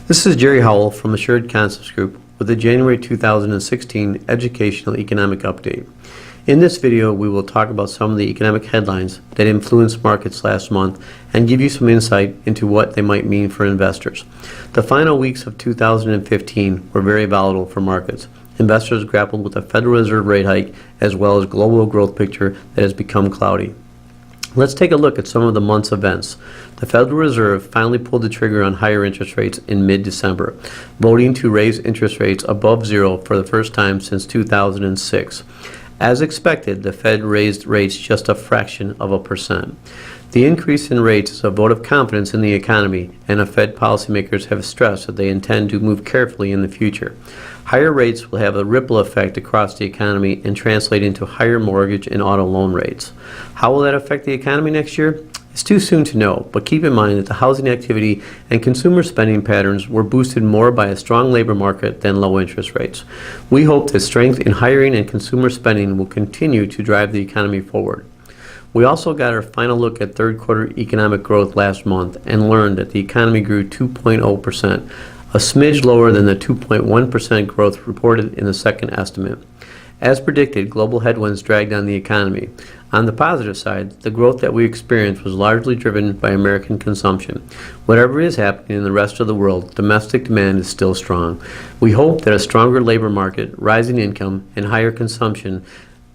This is Jerry Howell from Assured Concepts Group with the January 2016 Educational Economic Update. In this video, we will talk about some of the economic headlines that influenced markets last month and give you some insight into what they might mean for investors. The final weeks of 2015 were very volatile for markets. Investors grappled with a Federal Reserve rate hike as well as global growth picture that has become cloudy. Let's take a look at some of the month's events. The Federal Reserve finally pulled the trigger on higher interest rates in mid-December, voting to raise interest rates above zero for the first time since 2006. As expected, the Fed raised rates just a fraction of a percent. The increase in rates is a vote of confidence in the economy, and Fed policymakers have stressed that they intend to move carefully in the future. Higher rates will have a ripple effect across the economy and translate into higher mortgage and auto loan rates. How will that affect the economy next year? It's too soon to know, but keep in mind that the housing activity and consumer spending patterns were boosted more by a strong labor market than low interest rates. We hope that strength in hiring and consumer spending will continue to drive the economy forward. We also got our final look at third quarter economic growth last month and learned that the economy grew 2.0%, a smidge lower than the 2.1% growth reported in the second estimate. As predicted, global headwinds dragged on the economy. On the positive side, the growth that we experienced was largely driven by American consumption. Whatever is happening in the rest of the world, domestic demand is still strong. We hope that a stronger labor market, rising income, and higher consumption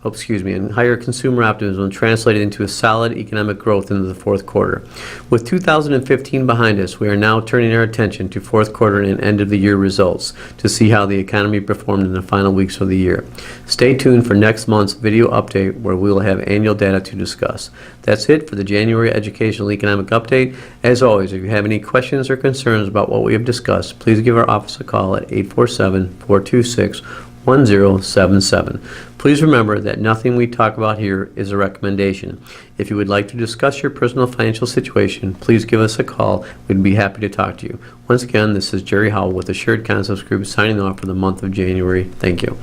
and higher consumer optimism translated into a solid economic growth into the fourth quarter. With 2015 behind us, we are now turning our attention to fourth quarter and end of the year results to see how the economy performed in the final weeks of the year. Stay tuned for next month's video update where we will have annual data to discuss. That's it for the January Educational Economic Update. As always, if you have any questions or concerns about what we have discussed, please give our office a call at 847-426-1077. Please remember that nothing we talk about here is a recommendation. If you would like to discuss your personal financial situation, please give us a call. We'd be happy to talk to you. Once again, this is Jerry Howell with Assured Concepts Group signing off for the month of January. Thank you.